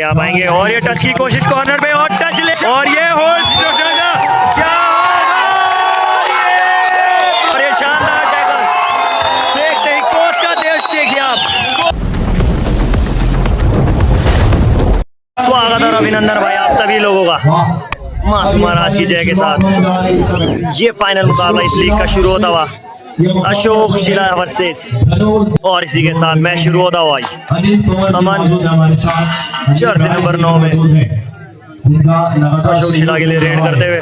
आगे आ पाएंगे। और ये टच की कोशिश कॉर्नर पे और टच ले और ये होल्ड क्या और ये शानदार टैकल। देखते ही कोच का देश देखिए आप। स्वागत और अभिनंदन भाई आप सभी लोगों का मासूम महाराज की जय के साथ। ये फाइनल मुकाबला इस लीग का शुरू होता हुआ अशोक शिला वर्सेस और इसी के साथ मैच शुरू होता हुआ अमन जर्सी नंबर 9 में अशोक शिला के लिए रेड करते हुए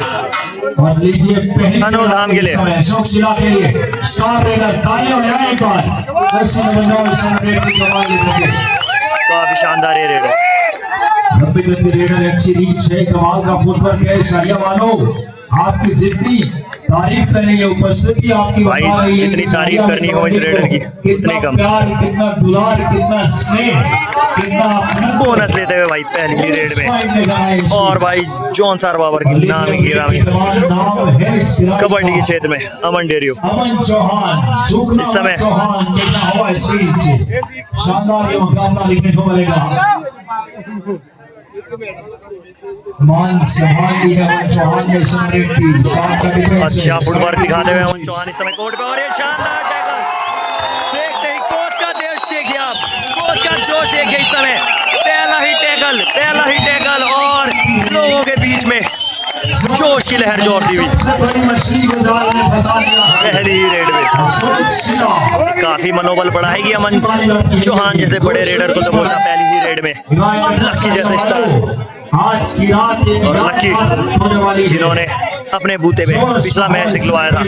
अनोल धाम के लिए अशोक शिला के लिए स्टार रेडर तालियां बजाएं एक बार। काफी शानदार ये रेड है। रेडर अच्छी रीच है, कमाल का फुटवर्क है। शाहिया मानो आपकी जितनी तारीफ करेंगे उपस्थिति आपकी भाई जितनी तारीफ करनी हो इस रेडर की उतनी कम। प्यार, कितना दुलार, कितना स्नेह, कितना बोनस लेते हुए भाई पहली रेड में। और भाई जॉन सार बाबर की नामी गिरामी कबड्डी के क्षेत्र में अमन डेरियो अमन चौहान इस समय शानदार मुकाबला देखने को मिलेगा। मान संभाली है अमन चौहान ने सनरेड की साथ का डिफेंस। अच्छा फुटवर्क दिखाते हुए अमन चौहान इस समय कोर्ट पे और ये शानदार टैकल। देखते ही कोच का देश देखिए आप। कोच का जोश देखिए इस समय। पहला ही टैकल और लोगों के बीच में जोश की लहर जोड़ती हुई पहली ही रेड में काफी मनोबल बढ़ाएगी अमन चौहान जैसे बड़े रेडर को दबोचा पहली ही रेड में। लक्की जैसे स्टार आज की रात और लक्की जिन्होंने अपने बूते में पिछला मैच निकलवाया था।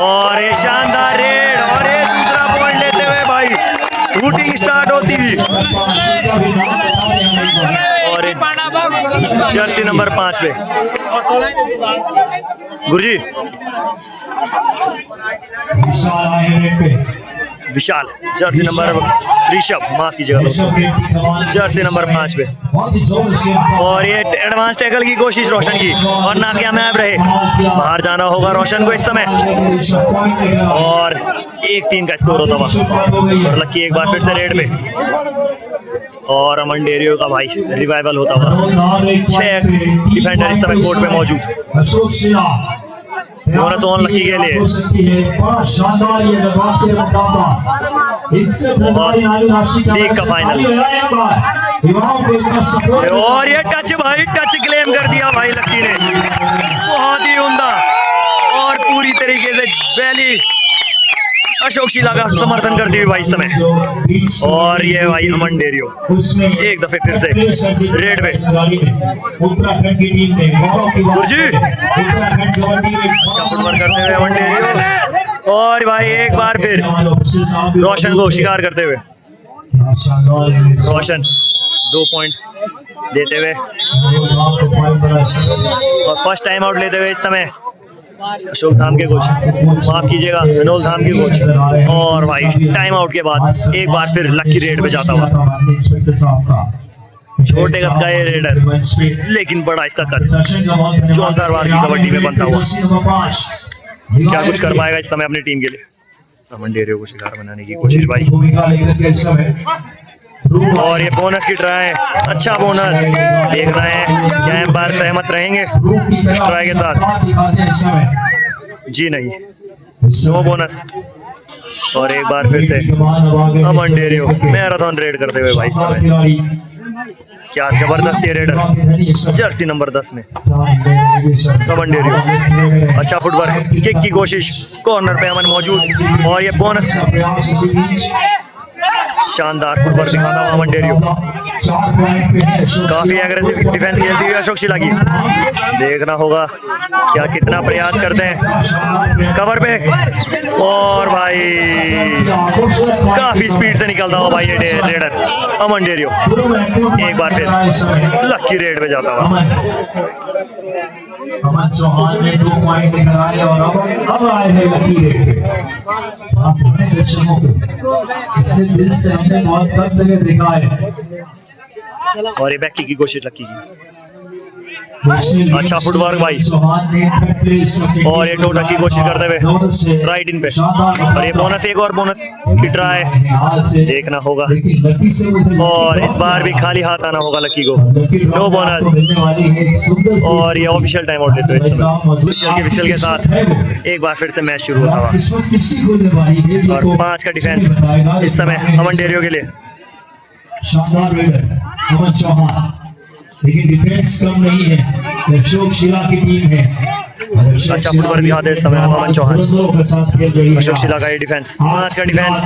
और ये शानदार रेड और ये दूसरा पॉइंट लेते हुए भाई शूटिंग स्टार्ट होती हुई और जर्सी नंबर 5 पे गुरुजी विशाल जर्सी नंबर ऋषभ माफ कीजिएगा जर्सी नंबर 5 पे। और ये एडवांस टैकल की कोशिश रोशन की और नाकामयाब रहे। बाहर जाना होगा रोशन को इस समय और 1-3 का स्कोर होता हुआ और लक्की एक बार फिर से रेड पे। और अमन डेरियो का भाई रिवाइवल होता हुआ 6 डिफेंडर इस समय कोर्ट में मौजूद। बोनस ऑन लक्की के लिए लीग का फाइनल। और ये टच भाई टच क्लेम कर दिया भाई लक्की ने बहुत ही उम्दा और पूरी तरीके से वैली अशोक शिला का समर्थन करती हुई भाई इस समय। और ये भाई अमन डेरियो एक दफे फिर से रेड में करते हुए अमन डेरियो और भाई एक बार फिर रोशन को शिकार करते हुए रोशन 2 पॉइंट देते हुए और फर्स्ट टाइम आउट लेते हुए इस समय अशोक धाम के कोच माफ कीजिएगा अनोल धाम के कोच। और भाई टाइम आउट के बाद एक बार फिर लक्की रेड पे जाता हुआ। छोटे कद का ये रेडर लेकिन बड़ा इसका कद जॉन सारवार की कबड्डी में बनता हुआ क्या कुछ कर पाएगा इस समय अपनी टीम के लिए। अमन डेरियो को शिकार बनाने की कोशिश भाई। और ये बोनस की ट्राई अच्छा बोनस देख रहे हैं क्या एम्पायर सहमत रहेंगे ट्राई के साथ। जी नहीं नो बोनस। और एक बार फिर से अमन डेरियो मैराथन रेड करते हुए भाई इस समय क्या जबरदस्त ये रेडर जर्सी नंबर 10 में अमन डेरियो। अच्छा फुटवर्क किक की कोशिश कॉर्नर पे अमन मौजूद और ये बोनस शानदार फुटवर्क दिखाता हुआ अमन डेरियो। काफी एग्रेसिव डिफेंस खेलती हुई अशोक शिला की। देखना होगा क्या कितना प्रयास करते हैं कवर पे। और भाई काफी स्पीड से निकलता हुआ भाई ये रेडर अमन डेरियो एक बार फिर लक्की रेड पे जाता हुआ। अमन चौहान ने 2 पॉइंट लेकर आए और अब आए हैं लकी रेड पे। अपने दर्शकों को इतने दिल से हमने बहुत कम जगह देखा है। और ये बैकी की कोशिश लक्की की अच्छा फुटवर्क भाई, और ये टो टच की कोशिश करते हुए राइट इन पे, और ये बोनस, एक और बोनस हिट रहा है, देखना होगा। और इस बार भी खाली हाथ आना होगा लकी को, नो बोनस। और ये ऑफिशियल टाइम आउट लेते हुए के विशल के साथ एक बार फिर से मैच शुरू होता हुआ, और 5 का डिफेंस इस समय अमन डेरियो के लिए। शानदार रेडर अमन चौहान, लेकिन डिफेंस कम नहीं है, अशोक शिला की टीम है। अच्छा फुटवर्क दिखाते इस समय अमन चौहान, अशोक शिला का ये डिफेंस, 5 का डिफेंस।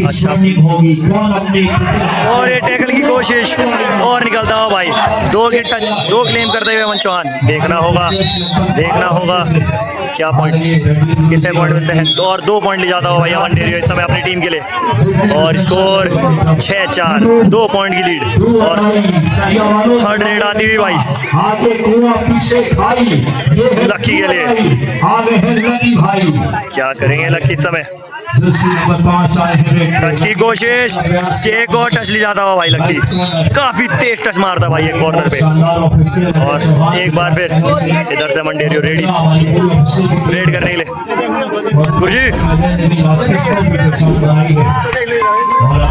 अच्छा और ये टैकल की कोशिश और निकलता हुआ भाई, 2 के टच, 2 क्लेम करते हुए अमन चौहान, देखना होगा क्या पॉइंट, कितने पॉइंट मिलते हैं। तो और 2 पॉइंट ले जाता हुआ भाई अमन डेरियो इस समय अपनी टीम के लिए, और स्कोर 6-4, 2 पॉइंट की लीड। और थर्ड रेड आती हुई भाई लकी के लिए, क्या करेंगे लकी इस समय, टच की कोशिश, एक और टच ले जाता हुआ भाई लकी, काफी तेज टच मारता भाई एक कॉर्नर पे। और एक बार फिर इधर से अमन डेरियो रेडी रेड करने के लिए, गुरुजी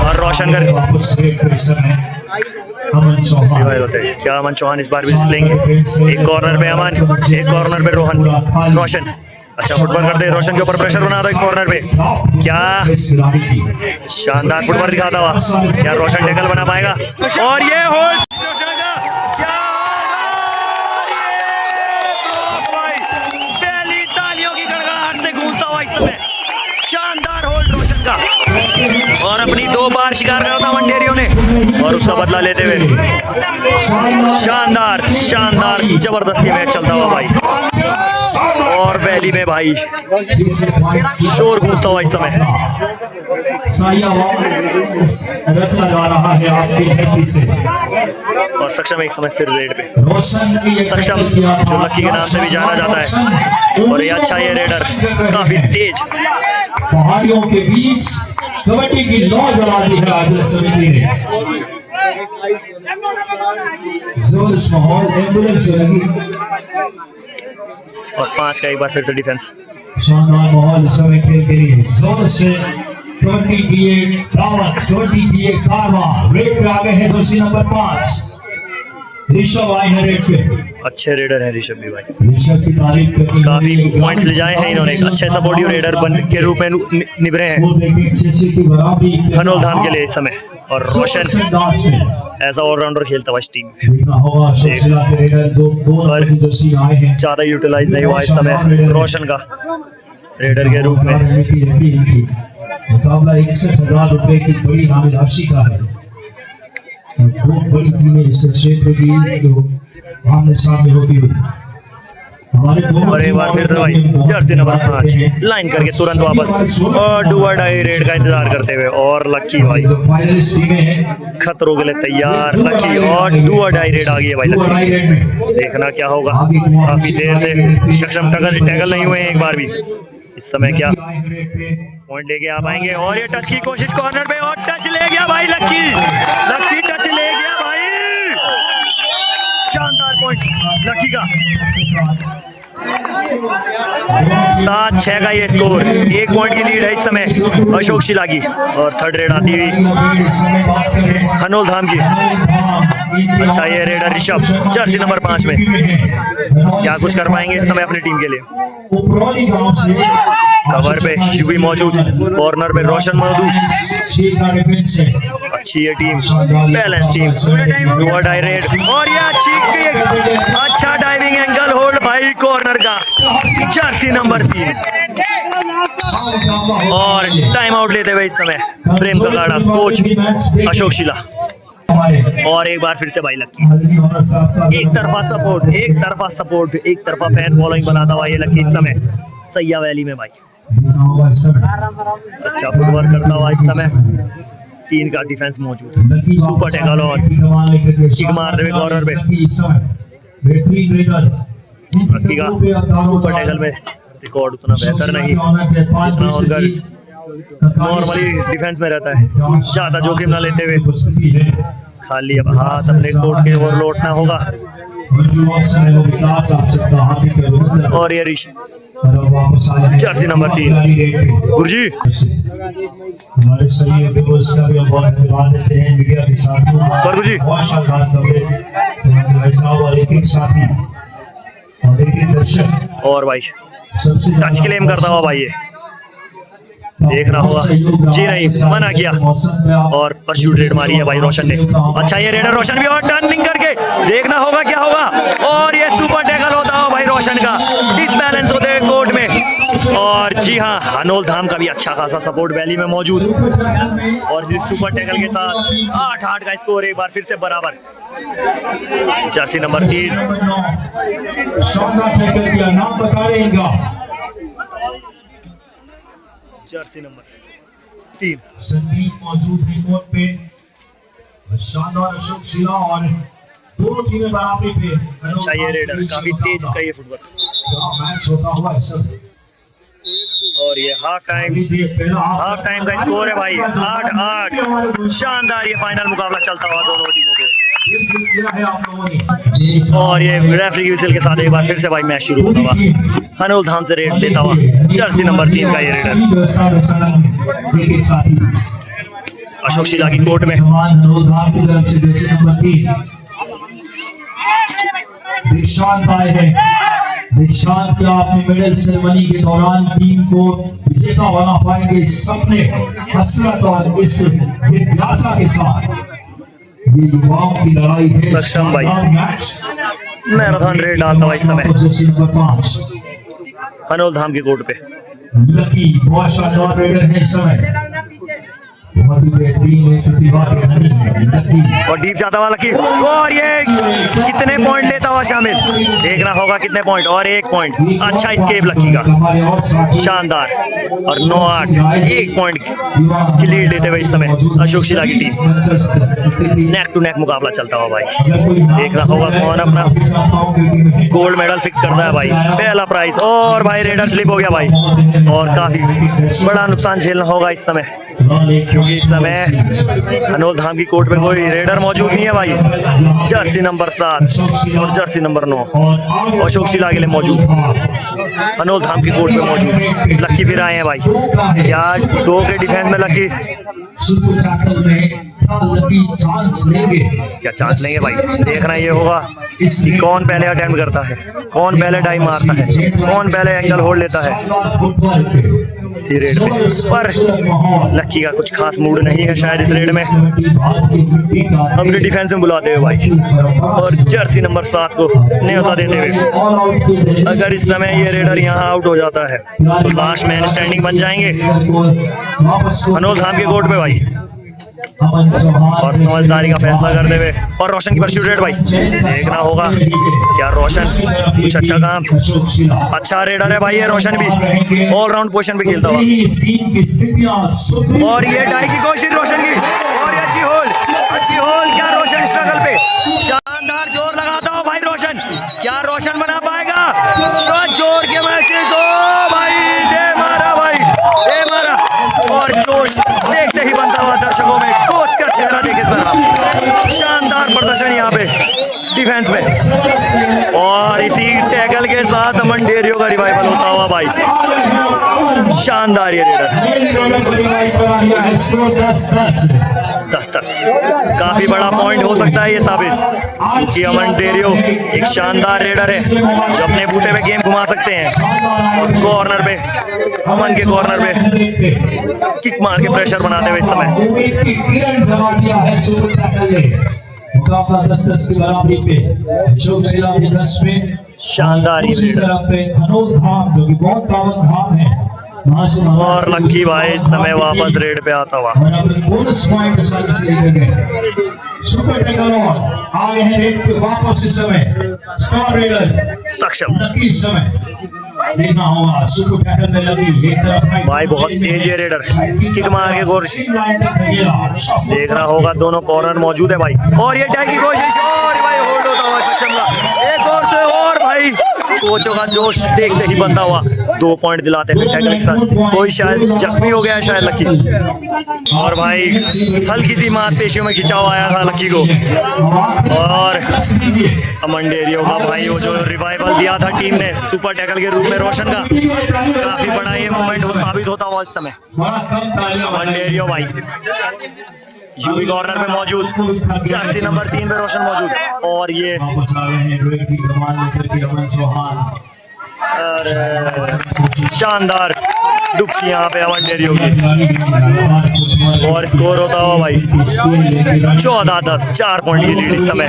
और रोशन कर क्या अमन चौहान इस बार भी लेंगे, एक कॉर्नर पे अमन, एक कॉर्नर पे रोशन। अच्छा फुटवर्क करते, रोशन के ऊपर प्रेशर बना रहा है कॉर्नर पे, क्या शानदार फुटवर्क दिखाता हुआ, क्या रोशन टैकल बना पाएगा, और ये होल्ड तालियों की गड़गड़ाहट से गूंजता हुआ इस समय, शानदार होल्ड रोशन का, और अपनी 2 बार शिकार करा था अमन डेरियो ने, और उसका बदला लेते हुए शानदार जबरदस्ती मैच चलता हुआ भाई, और वैली में भाई शोर गूंजता हुआ इस समय, और सक्षम एक समय फिर रेड पे, सक्षम जो लकी के नाम से भी जाना जाता है, और ये अच्छा ये रेडर काफी तेज, पहाड़ियों के बीच कबड्डी की लौ जला दी है आयोजन समिति ने, जोश माहौल एम्बुलेंस लगी, और 5 का एक बार फिर से डिफेंस, शानदार माहौल समय खेल के लिए, जोर से कबड्डी की एक दावत, कबड्डी की एक कारवां, रेड पे आ गए हैं जोशी नंबर 5 ऋषभ आए हैं रेड पे, अच्छे रेडर हैं ऋषभ भी भाई, ऋषभ की तारीफ करनी, काफी पॉइंट्स ले जाए हैं इन्होंने, अच्छे सपोर्टिव रेडर बन के रूप में निभरे हैं हनोल धाम के लिए इस समय, और रोशन ऐसा ऑलराउंडर खेलता हुआ इस टीम में, और ज्यादा यूटिलाइज नहीं हुआ इस समय रोशन का रेडर के रूप में। मुकाबला 61,000 रुपए की बड़ी इनामी राशि का है, और बहुत बड़ी टीमें इस क्षेत्र की जो आमने सामने होती हुई, और एक बार फिर से भाई जर्सी नंबर 5 लाइन करके तुरंत वापस, और डू और डाई रेड का इंतजार करते हुए, और लकी भाई खतरों के लिए तैयार लकी, और डू और डाई रेड आ गई है भाई लकी, देखना क्या होगा, काफी देर से सक्षम टैकल नहीं हुए हैं एक बार भी, इस समय क्या पॉइंट लेके आ पाएंगे, और ये टच की कोशिश कॉर्नर पे, और टच ले गया भाई लकी टच ले गया भाई, शानदार पॉइंट लकी का, 7-6 का ये स्कोर, 1 पॉइंट की लीड है इस समय अशोक शिला की, और थर्ड रेड आती हुई हनोल धाम की। अच्छा ये रेडर ऋषभ जर्सी नंबर 5 में क्या कुछ कर पाएंगे इस समय अपनी टीम के लिए, कवर पे शिवी मौजूद, कॉर्नर पे रोशन मौजूद, अच्छी ये टीम, बैलेंस टीम, डू और डाई रेड, और ये अच्छा डाइविंग एंगल होल्ड भाई कॉर्नर का, जर्सी नंबर 3, और टाइम आउट लेते हुए इस समय प्रेम कगाड़ा कोच अशोक शिला, और एक बार फिर से भाई लकी, एक तरफा सपोर्ट, एक तरफा फैन फॉलोइंग बनाता हुआ ये लकी इस समय सैया वैली में भाई, अच्छा फुटवर्क करता हुआ इस समय, 3 का डिफेंस मौजूद, सुपर टैकल और किक मारते हुए कॉर्नर पे, लकी का सुपर टैकल में रिकॉर्ड उतना बेहतर नहीं, जितना उनका नॉर्मली डिफेंस में रहता है, ज्यादा जोखिम ना लेते हुए खाली अब हाथ अपने कोर्ट के ओर लौटना होगा, और ये जर्सी नंबर 3 गुरजी। हमारे सही दिवस का भी बहुत धन्यवाद देते हैं मीडिया के साथियों पर गुरजी बहुत शानदार कवरेज भाई साहब और एक साथी और एक दर्शक और भाई सबसे टच क्लेम करता हुआ भाई ये देखना होगा जी नहीं मना किया और परशूट रेड मारी है भाई रोशन ने। अच्छा ये रेडर रोशन भी और टर्निंग करके देखना होगा क्या होगा और ये सुपर टैकल होता हो भाई रोशन का डिसबैलेंस होते हैं कोर्ट में। और जी हाँ हनोल धाम का भी अच्छा खासा सपोर्ट वैली में मौजूद और इस सुपर टैकल के साथ 8-8 का स्कोर एक बार फिर से बराबर। जर्सी नंबर 3 नाम बता रहे इनका जर्सी नंबर 3 संदीप मौजूद है कोर्ट पे शानदार अशोक शिला और दोनों टीमें बराबरी पे। अच्छा ये रेडर काफी तेज इसका ये फुटवर्क मैच होता हुआ है सब और ये हाफ टाइम का स्कोर है भाई 8-8। शानदार ये फाइनल मुकाबला चलता हुआ दोनों टीमों के और ये रेफरी की विसल के साथ एक बार फिर से भाई मैच शुरू होता हुआ हनोल धाम से रेड लेता हुआ जर्सी नंबर 3 का ये रेडर अशोक शिला की कोर्ट में। दीक्षांत आए हैं दीक्षांत क्या अपने मेडल सेरेमनी के दौरान टीम को विजेता बना पाएंगे इस सपने हसरत और इस जिज्ञासा के साथ ये युवाओं की लड़ाई है। सक्षम भाई मैराथन रेड डालता हुआ इस समय हनोल धाम के कोर्ट पे। लकी बहुत शानदार रेडर है इस समय बहुत ही बेहतरीन है प्रतिभा के धनी लकी और डीप जाता हुआ लकी और ये कितने पॉइंट लेता हुआ शामिल देखना होगा कितने पॉइंट और 1 पॉइंट। अच्छा स्केप लकी का शानदार और 9-8 1 पॉइंट की लीड लेते हुए इस समय अशोक शिला की टीम नेक टू नेक मुकाबला चलता हुआ भाई। देखना होगा कौन अपना गोल्ड मेडल फिक्स करता है भाई पहला प्राइज और भाई रेडर स्लिप हो गया भाई और काफी बड़ा नुकसान झेलना होगा इस समय क्योंकि इस समय हनोल धाम की कोर्ट में कोई रेडर मौजूद नहीं है भाई। जर्सी नंबर 7 और जर्सी नंबर 9 अशोक शिला के लिए मौजूद हनोल धाम की कोर्ट में मौजूद। लक्की फिर आए हैं भाई क्या 2 के डिफेंस में लक्की क्या चांस लेंगे भाई। देखना ये होगा कि कौन पहले अटेम्प्ट करता है कौन पहले डाइव मारता है कौन पहले एंगल होल्ड लेता है इसी रेड में। पर लक्की का कुछ खास मूड नहीं है शायद इस रेड में अपने डिफेंस में बुलाते हुए भाई और जर्सी नंबर 7 को न्योता देते हुए अगर इस समय ये रेडर यहाँ आउट हो जाता है तो लास्ट मैन स्टैंडिंग बन जाएंगे हनोल धाम के कोर्ट पे भाई और समझदारी का फैसला करते हुए और रोशन की परस्यूट रेड भाई। देखना होगा क्या रोशन कुछ अच्छा काम अच्छा रेडर है भाई ये रोशन भी ऑलराउंड पोजीशन पे खेलता हुआ और ये डाई की कोशिश रोशन की और ये अच्छी होल्ड क्या रोशन स्ट्रगल पे शानदार जोर लगाता हो भाई रोशन क्या रोशन बना पाएगा शॉट जोर के मैचेस हो भाई दे मारा भाई दे मारा और जोश देखते ही बनता हुआ दर्शकों में कोच का चेहरा देखे सर शानदार प्रदर्शन यहाँ पे डिफेंस में और इसी टैकल के साथ अमन डेरियो का रिवाइवल होता हुआ भाई शानदार ये रेडर 10-10 काफी बड़ा पॉइंट हो सकता है ये साबित क्योंकि अमन डेरियो एक शानदार रेडर है जो अपने बूटे पे गेम घुमा सकते हैं। कॉर्नर पे अमन के कॉर्नर पे किक मार के प्रेशर बनाते हुए इस समय मुकाबला 10-10 की बराबरी पे अशोक शिला भी 10 पे शानदार दूसरी तरफ पे हनोल धाम जो कि बहुत पावन धाम है और लक्की भाई इस समय वापस रेड पे आता हुआ बोनस पॉइंट आसानी से लेकर गए सुपर टैकल और आ गए हैं रेड पे वापस इस समय स्टार रेडर सक्षम लकी इस समय देखना होगा सुपर टैकल में लगी एक तरफ भाई बहुत तेज है रेडर किक मार के कोशिश देखना होगा दोनों कॉर्नर मौजूद है भाई और ये डाई की कोशिश और भाई होल्ड होता हुआ सक्षम का एक और से और भाई कोचों का जोश देखते ही बनता हुआ 2 पॉइंट दिलाते हैं टैकल के साथ। कोई शायद जख्मी हो गया है शायद लक्की, और भाई हल्की सी मांसपेशियों में खिंचाव आया था लक्की को। और अमन डेरियो का भाई वो जो रिवाइवल दिया था टीम ने सुपर टैकल के रूप में रोशन का, काफी बड़ा ये मोमेंट साबित होता हुआ इस समय। अमन डेरियो भाई यूवी कॉर्नर में मौजूद, जर्सी नंबर 3 पे रोशन मौजूद, और ये शानदार डुबकी यहाँ पे अमन डेरियो की, और स्कोर होता हुआ भाई 14-10, 4 पॉइंट की लीड इस समय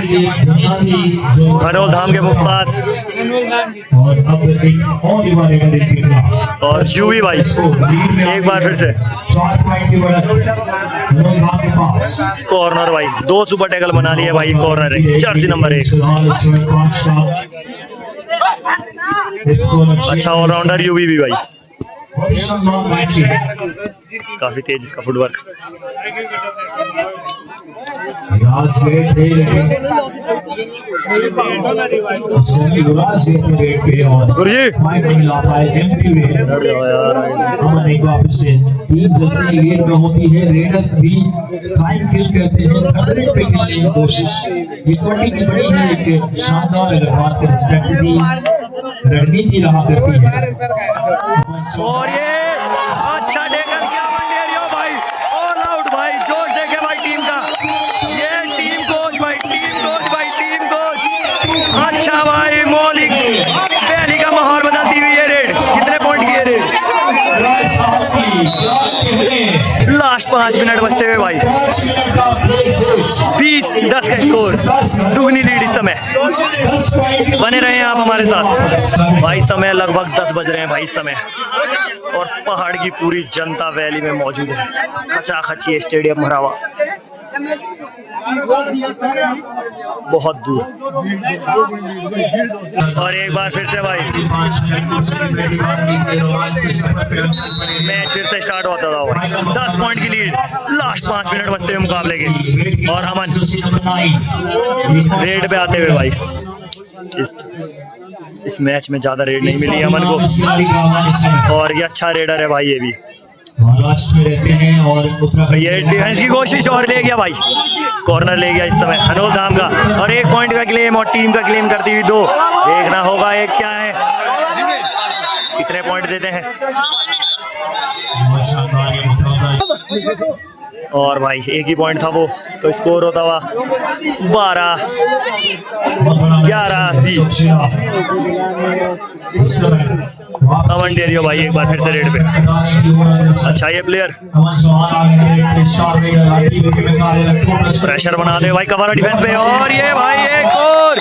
हनोल धाम के पास। और यूवी भाई एक बार फिर से कॉर्नर भाई 2 सुपर टैकल बना लिए भाई, कॉर्नर है जर्सी नंबर 1। अच्छा ऑलराउंडर यूवी भी भाई, काफी तेज इसका फुटवर्क। गुरुजी टीम जैसे गेम में होती है, रेडर भी टाइम किल करते हैं, खतरे पे खेलने की कोशिश। ये कबड्डी की बड़ी है एक शानदार, अगर बात करें स्ट्रेटजी रणनीति रहा करती है। और ये अच्छा टैकल किया अमन डेरियो भाई, ऑल आउट भाई, जोश देखे भाई टीम का, ये टीम कोच भाई, टीम कोच। अच्छा भाई मौलिक पहली का माहौल बदलती हुई ये रेड, कितने पॉइंट की ये रेड? लास्ट 5 मिनट बचते हुए भाई 20-10 का स्कोर, दुगनी लीड इस समय। बने रहे हैं आप हमारे साथ भाई। समय लगभग 10 बज रहे हैं भाई इस समय, और पहाड़ की पूरी जनता वैली में मौजूद है, खचाखच ये स्टेडियम भरा हुआ, बहुत दूर। और एक बार फिर से भाई मैच फिर से स्टार्ट होता था भाई, 10 पॉइंट की लीड, लास्ट 5 मिनट बचते हुए मुकाबले के। और अमन रेड पे आते हुए भाई, इस मैच में ज्यादा रेड नहीं मिली अमन को, और ये अच्छा रेडर है भाई, ये भी महाराष्ट्र में रहते हैं। और ये डिफेंस की कोशिश और ले गया भाई, कॉर्नर ले गया इस समय हनोल धाम का, और 1 पॉइंट का क्लेम और टीम का क्लेम करती हुई 2। देखना होगा एक क्या है, कितने पॉइंट देते हैं। और भाई एक ही पॉइंट था वो, तो स्कोर होता हुआ 12-11-20। अमन डेरियो भाई एक बार फिर से रेड पे, अच्छा ये प्लेयर प्रेशर बना दे भाई, कवर डिफेंस पे, और ये भाई एक और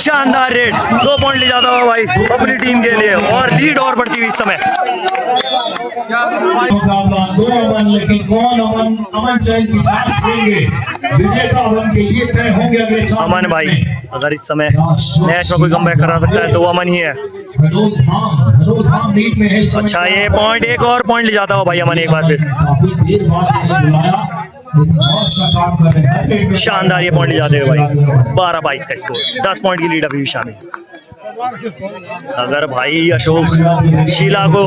शानदार रेड, 2 पॉइंट ले जाता हुआ भाई अपनी टीम के लिए, और लीड और बढ़ती हुई इस समय। मुकाबला 2 अमन, लेकिन कौन अमन चैन की सांस लेंगे, विजेता अमन के लिए तय होंगे अगले 4 अमन भाई अगर इस समय मैच में कोई कमबैक करा सकता है तो वो अमन ही है। हनोल धाम लीड में है। अच्छा ये पॉइंट, एक और पॉइंट ले जाता हो भाई अमन एक बार फिर, काफी देर बाद इन्हें बुलाया, लेकिन बहुत अच्छा काम कर रहे हैं। शानदार ये पॉइंट ले जाते हुए भाई 12-22 का स्कोर, 10 पॉइंट की लीड अभी भी शामिल। अगर भाई अशोक शीला को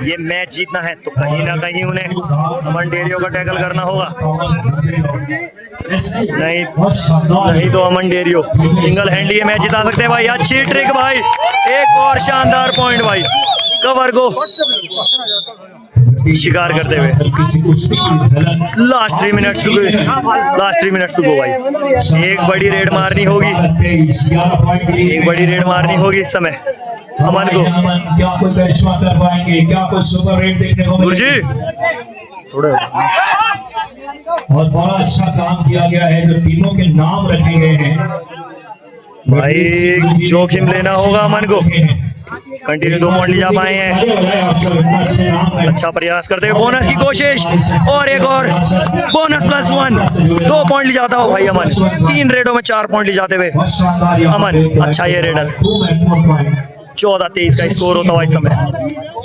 ये मैच जीतना है तो कहीं ना कहीं उन्हें अमन डेरियो का टैकल करना होगा, नहीं तो अमन डेरियो सिंगल हैंड ये मैच जिता सकते हैं भाई। अच्छी ट्रिक भाई, एक और शानदार पॉइंट भाई, कवर को शिकार करते हुए। लास्ट 3 मिनट सुगो भाई, एक बड़ी रेड मारनी होगी, एक बड़ी रेड मारनी होगी इस समय अमन को। क्या कोई करिश्मा कर पाएंगे, क्या कोई सुपर रेड देखने को गुरुजी थोड़ा और बड़ा अच्छा काम किया गया है, जो टीमों के नाम रखे गए हैं भाई, जोखिम लेना होगा अमन को। कंटिन्यू 2 पॉइंट ले जा पाए हैं, अच्छा प्रयास करते हुए बोनस की कोशिश, और एक और बोनस +1, 2 पॉइंट ले जाता हो भाई अमन। 3 रेडों में 4 पॉइंट ले जाते हुए अमन, अच्छा ये रेडर 14-23 का स्कोर होता हुआ इस समय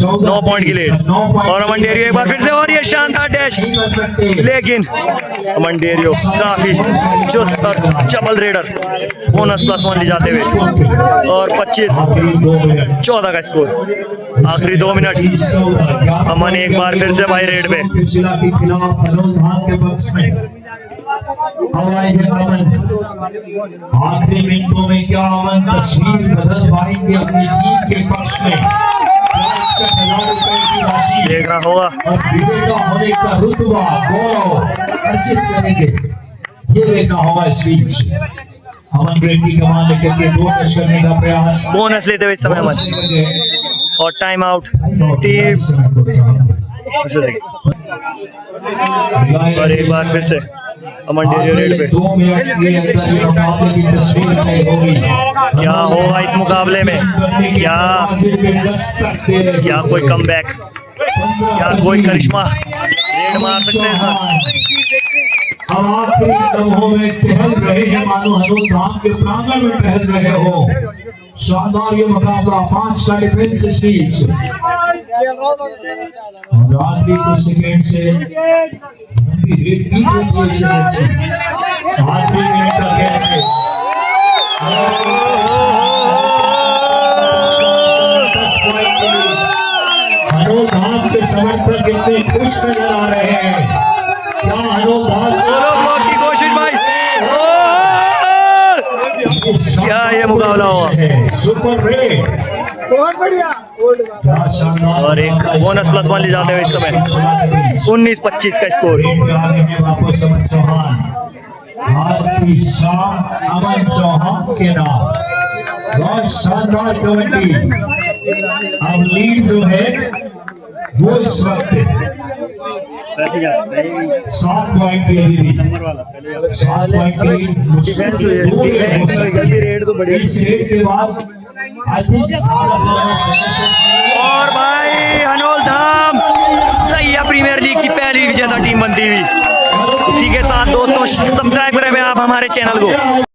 9 पॉइंट की लीड। और अमन डेरियो एक बार फिर से, और ये शानदार डैश, लेकिन अमन डेरियो काफी चुस्त और चपल रेडर बोनस +1 ले जाते हुए, और 25-14 का स्कोर। आखिरी 2 मिनट, अमन एक बार फिर से भाई रेड पे। आखिरी मिनटों में क्या अमन तस्वीर बदल पाएंगे अपनी टीम के पक्ष में? 61,000 रुपए की राशि देखना होगा और विजेता होने का रुतबा गौरव अर्जित करेंगे, ये देखना होगा इस बीच। अमन ब्रेक की कमान लेकर के 2 मैच करने का प्रयास, बोनस लेते हुए इस समय अमन, और टाइम आउट टीम। और एक बार फिर से अमन डेरियो रेड पे। 2 मिनट के अंदर ये मुकाबले की तस्वीर तय होगी। क्या होगा इस मुकाबले में? क्या कोई कमबैक, क्या कोई करिश्मा रेड मार सकते हैं? अब आखिरी लम्हों में टहल रहे हैं, मानो हनूर धाम के प्रांगण में टहल रहे हो। शानदार ये मुकाबला, 5 का डिफेंस स्टीच, और आखिरी कुछ सेकंड से रेड की जो आखिरी मिनट का गैस है। हनूर धाम के समर्थक कितने खुश नजर आ रहे हैं। क्या हनूर धाम की कोशिश भाई, क्या ये मुकाबला हुआ? सुपर रेड, बहुत बढ़िया। और एक बोनस +1 ले जाते हुए इस समय 19-25 का स्कोर। वापस अमन चौहान, आज की शाम अमन चौहान के नाम। बहुत शानदार कबड्डी। अब लीड जो है वो इस वक्त 7 पॉइंट की दीदी, 7 पॉइंट की मुश्किल से 2 रेड हो सकती है। इस रेड के बाद और भाई हनोल धाम सैया प्रीमियर लीग की पहली विजेता टीम बनती हुई। इसी के साथ दोस्तों सब्सक्राइब करें आप हमारे चैनल को।